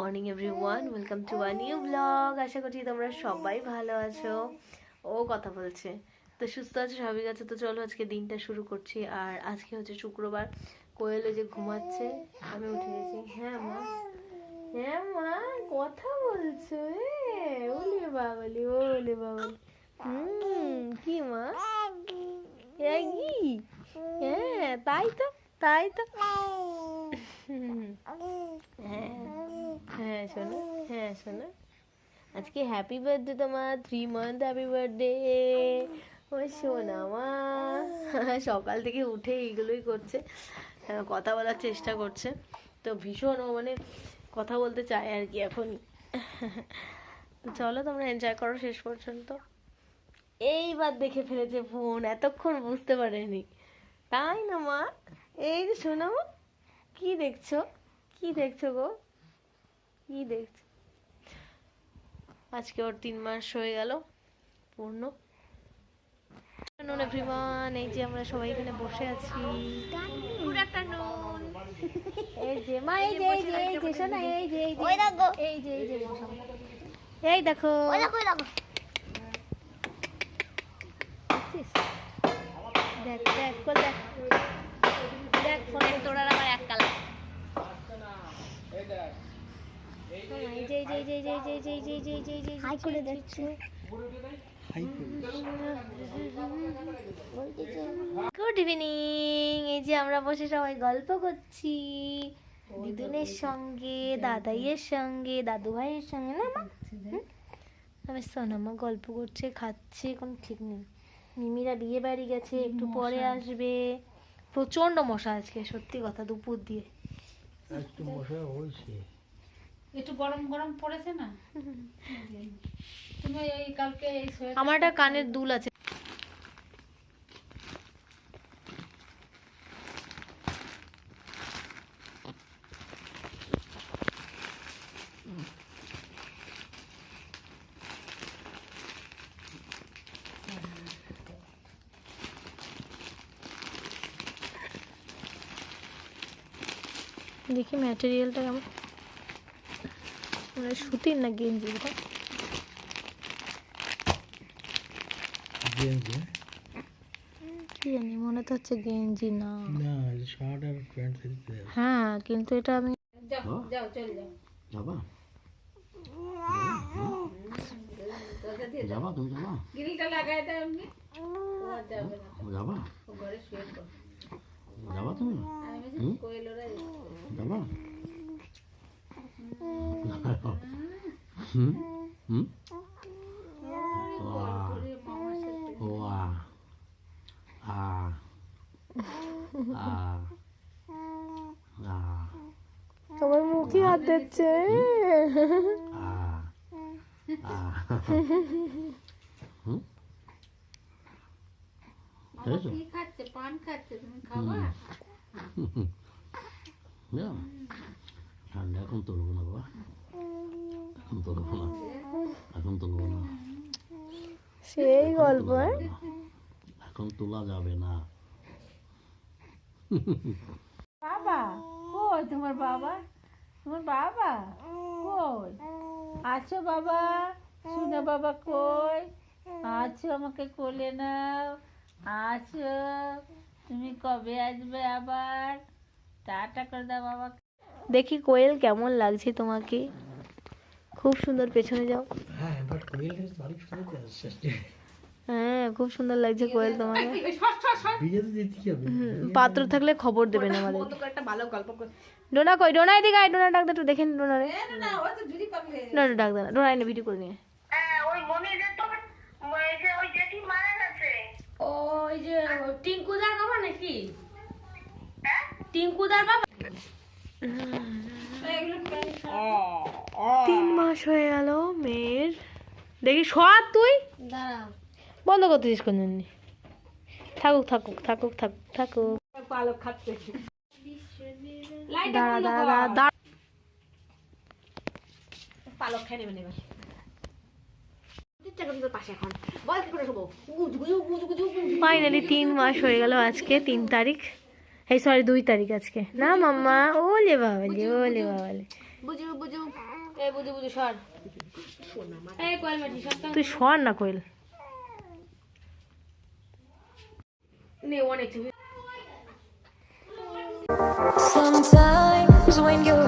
Morning everyone, welcome to a new blog. আশা করছি তোমরা সবাই ভালো আছো। ও কথা বলছে তো, সুস্থ আছে, স্বাভাবিক আছে। তো চলো আজকে দিনটা শুরু করছি। আর আজকে হচ্ছে শুক্রবার। কোয়েল যে ঘুমাচ্ছে, আমি উঠে গেছি। হ্যাঁ মা, হ্যাঁ মা, কথা বলছো? ওলে বাবালি, ওলে বাবালি। কি মা? হ্যাঁ তাই তো, তাই তো। হ্যাঁ হ্যাঁ শোনো, হ্যাঁ শোনো, আজকে হ্যাপি বার্থডে তোমার, 3 মান্থ হ্যাপি বার্থডে। ও শোনা মা, সকাল থেকে উঠে এইগুলোই করছে, কথা বলার চেষ্টা করছে। তো ভীষণ ও মানে কথা বলতে চায় আর কি এখনই। তো চলো তোমরা এনজয় করো শেষ পর্যন্ত। এইবার দেখে ফেলেছে ফোন, এতক্ষণ বুঝতে পারেনি, তাই না মা? এই যে শোনো, কি দেখছো, কি দেখছো গো, কি দেখছো? আজকে ওর 3 মাস হয়ে গেল পূর্ণ। এভরিওয়ান, এই যে আমরা সবাই এখানে বসে আছি। Good afternoon. এই যে মা, এই যে এই যে এই যে শোনা, এই যে এই যে ওই দেখো, এই যে এই যে বসাম, এই দেখো, ওই দেখো, ওই দেখো, দেখ দেখ দেখ দেখ, ফোনের তোড়ার আমার এক কালার। Good evening. এই যে আমরা বসে সবাই গল্প করছি দিদুনের সঙ্গে, দাদাইয়ের সঙ্গে, দাদু ভাইয়ের সঙ্গে, না মা? আমি সোনামা গল্প করছে, খাচ্ছে, কোনো ঠিক নেই। মিমিরা বিয়ে বাড়ি গেছে, একটু পরে আসবে। প্রচন্ড মশা আজকে, সত্যি কথা, দুপুর দিয়ে একটু মশা হয়েছে, একটু গরম গরম পড়েছে না। তুমি এই কালকে এই আমার একটা কানের দুল আছে। দেখি ম্যাটেরিয়ালটা কেমন, মানে সুতির না গেঞ্জি? এটা গেঞ্জি কি জানি, মনে তো হচ্ছে গেঞ্জি না। না, শার্ট আর প্যান্ট দিতে হবে। হ্যাঁ কিন্তু এটা আমি যাও যাও চলে যাও। যাবা যাবা তুমি যাবা, গ্রিলটা লাগাই দাও এমনি। ও যাবে না, যাবা ও ঘরে শুয়ে পড়ো। যাবা তুমি, আমি কোয়েলোরা যাবা। হুম হুম ওয়া আ আ আ তোমার মুখে হাত দিচ্ছে। আ আ হুম কি খাচ্ছে? পান খাচ্ছে, তুমি খাবা? ঠান্ডা এখন তুলবো না বাবা, এখন তুলবো না, এখন তুলবো না, সেই গল্প। এখন তোলা যাবে না। বাবা কই তোমার বাবা? তোমার বাবা কই? আছো বাবা? সুনা বাবা কই আছো? আমাকে কোলে নাও। আছো? তুমি কবে আসবে আবার? টাটা করে দাও বাবা। দেখি কোয়েল কেমন লাগছে তোমাকে, খুব সুন্দর, পেছনে যাও। হ্যাঁ বাট কোয়েল ইজ ভারী সুন্দর আসছে। হ্যাঁ খুব সুন্দর লাগছে কোয়েল তোমাকে। বিয়ে তো দিতে হবে, পাত্র থাকলে খবর দেবেন আমাদের। একটা ভালো গল্প কর। ডোনা কই? ডোনা এদিকে আয়, ডোনা ডাক দে, একটু দেখেন ডোনা রে। না ও তো জুরি পাবলে। ডোনা ডাক দে না, ডোনা এনে ভিডিও করে নিয়ে। ওই মনে যে তোর ওই যে ওই জেঠি মারা গেছে। ওই যে টিঙ্কুদার বাবা নাকি? টিঙ্কুদার বাবা। 3 মাস হয়ে গেল মেয়ের। দেখি সব তুই দাঁড়া, বন্ধ করতেছিস কোন জন্য? থাকুক থাকুক থাকুক থাকুক থাকুক। পালক খাচ্ছে। দাঁড়া দাঁড়া দাঁড়া, পালক খেয়ে নেবেন এবার। ফাইনালি 3 মাস হয়ে গেল আজকে, 3 তারিখ, এই সরি 2 তারিখ আজকে, না মাম্মা? ওলে বাবালে, ওলে বাবালে। বুঝু বুঝু এই বুঝু বুঝু সর, এই কোয়েল মাটি সর তো। তুই সর না কোয়েল। নে অনেক ছবি। Sometimes when you're